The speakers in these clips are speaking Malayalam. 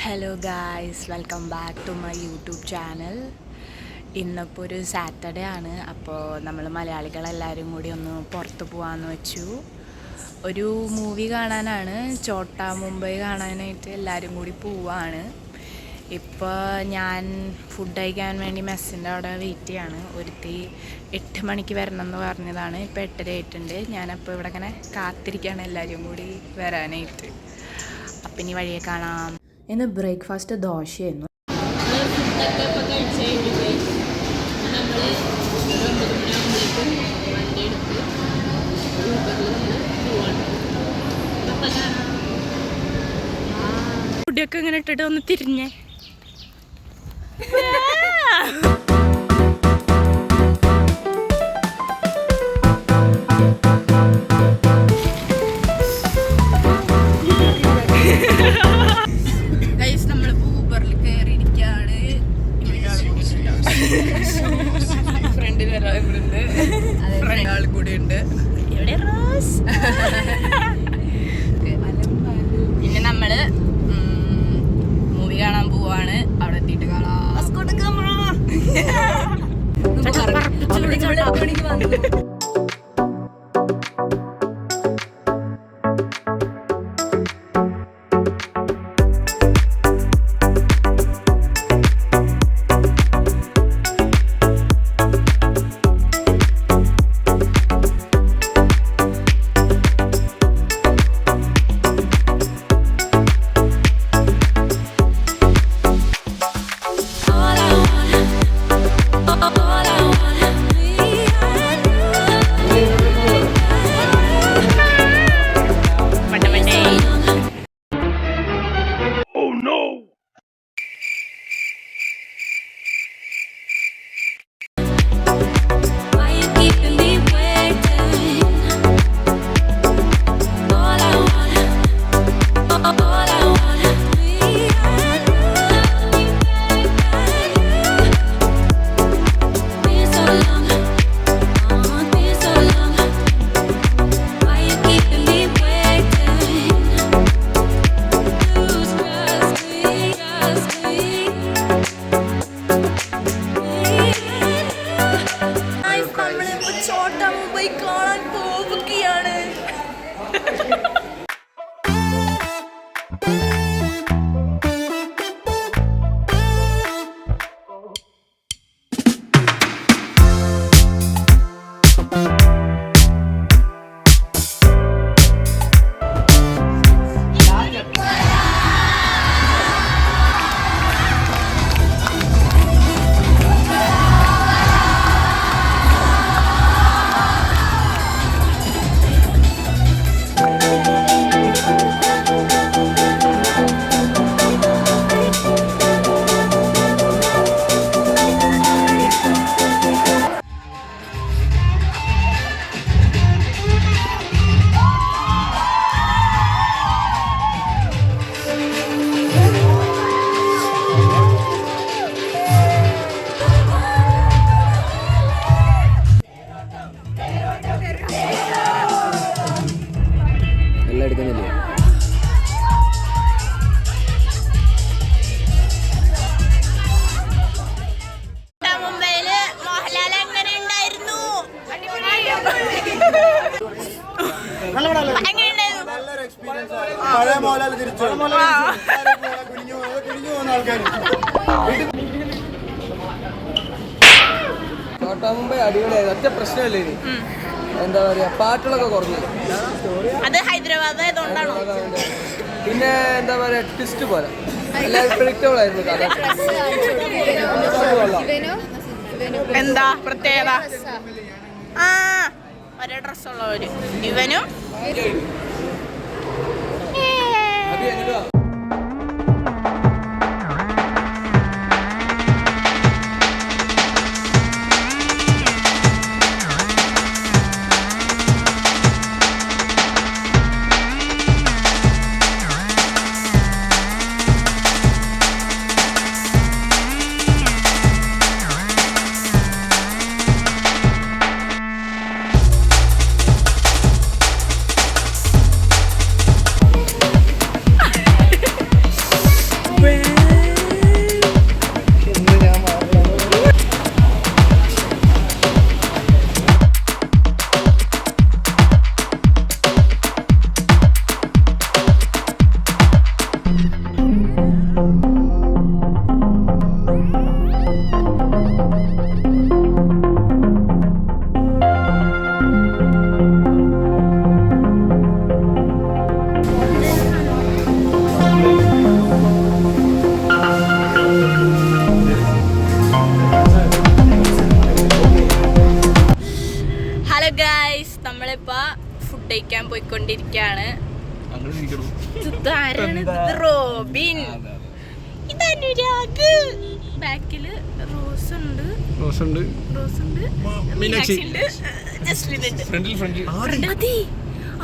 Hello guys, welcome back to my YouTube channel. ഇന്നിപ്പോൾ ഒരു സാറ്റർഡേ ആണ്. അപ്പോൾ നമ്മൾ മലയാളികളെല്ലാവരും കൂടി ഒന്ന് പുറത്ത് പോകാമെന്ന് വെച്ചു. ഒരു മൂവി കാണാനാണ്, ചോട്ടാ മുംബൈ കാണാനായിട്ട് എല്ലാവരും കൂടി പോവാണ്. ഇപ്പോൾ ഞാൻ ഫുഡ് കഴിക്കാൻ വേണ്ടി മെസ്സിൻ്റെ അവിടെ വെയിറ്റ് ചെയ്യാണ്. ഒരുത്തി 8 മണിക്ക് വരണം എന്ന് പറഞ്ഞതാണ്. ഇപ്പോൾ 8:30 ആയിട്ടുണ്ട്. ഞാനപ്പോൾ ഇവിടെ ഇങ്ങനെ കാത്തിരിക്കുകയാണ് എല്ലാവരും കൂടി വരാനായിട്ട്. അപ്പം ഇനി വഴിയെ കാണാം. ഇന്ന് ബ്രേക്ക്ഫാസ്റ്റ് ദോശയായിരുന്നു. ഫുഡൊക്കെ ഇങ്ങനെ ഇട്ടിട്ട് ഒന്ന് തിരിഞ്ഞേ. ഫ്രണ്ടിൽ ഒരാൾ കൂടെ ഉണ്ട്, ഒരാൾ കൂടെ ഉണ്ട്. എവിടെ റോസ്? പിന്നെ നമ്മള് മൂവി കാണാൻ പോവാണ്. അവിടെ എത്തിയിട്ട് കാണാം. ചോട്ടാ മുംബൈ കാണാൻ പോവുകയാണ്. ചോട്ടാ മുംബൈ അടിപൊളിയായിരുന്നു. ഒറ്റ പ്രശ്നമല്ലേ ഇനി, എന്താ പറയാ, പാട്ടുകളൊക്കെ കുറഞ്ഞു. അത് ഹൈദരാബാദ് ആയതുകൊണ്ടാണോ? പിന്നെ എന്താ പറയാ, ട്വിസ്റ്റ് പോലെ എല്ലാവരും പ്രെഡിക്റ്റബിൾ ആയിരുന്നു കഥ. എന്താ പ്രത്യേകത? ഒരേ ഡ്രസ്സുള്ളവര് ഇവനും കഴിക്കാൻ പോയിക്കൊണ്ടിരിക്കുകയാണ്. ഇതാരാണ്? ഇത് റോബിൻ, ഇത് അനുരാഗ്, ബാക്കില് റോസ് ഉണ്ട്, മീനാക്ഷി ഉണ്ട്, ജസ്ലിൻ ഉണ്ട്.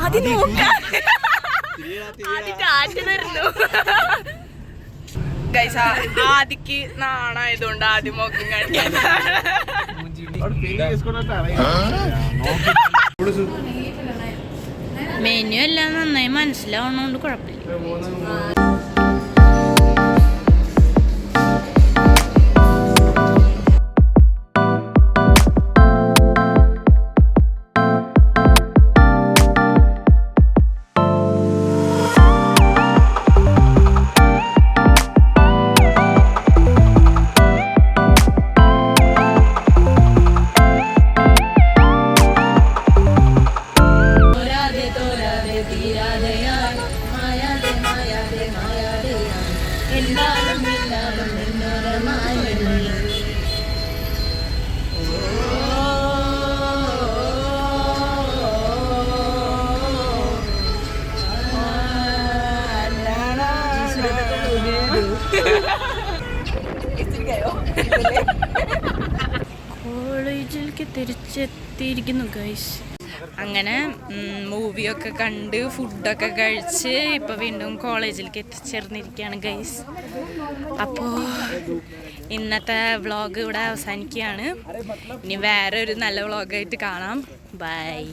ആദ്യം നോക്കാം, ആദ്യം ടാറ്റ തരുന്നു. ഗൈസ് ആദിക്ക് നാണായതുകൊണ്ട് ആദ്യം നോക്കി കാണിക്കാൻ. മെനു എല്ലാം നന്നായി മനസ്സിലാവണോണ്ട് കുഴപ്പമില്ല. കോളേജിലേക്ക് തിരിച്ചെത്തിയിരിക്കുന്നു ഗൈസ്. അങ്ങനെ മൂവിയൊക്കെ കണ്ട് ഫുഡൊക്കെ കഴിച്ച് ഇപ്പോൾ വീണ്ടും കോളേജിലേക്ക് എത്തിച്ചേർന്നിരിക്കുകയാണ് ഗൈസ്. അപ്പോൾ ഇന്നത്തെ വ്ളോഗ് ഇവിടെ അവസാനിക്കുകയാണ്. ഇനി വേറെ ഒരു നല്ല വ്ളോഗായിട്ട് കാണാം. ബൈ.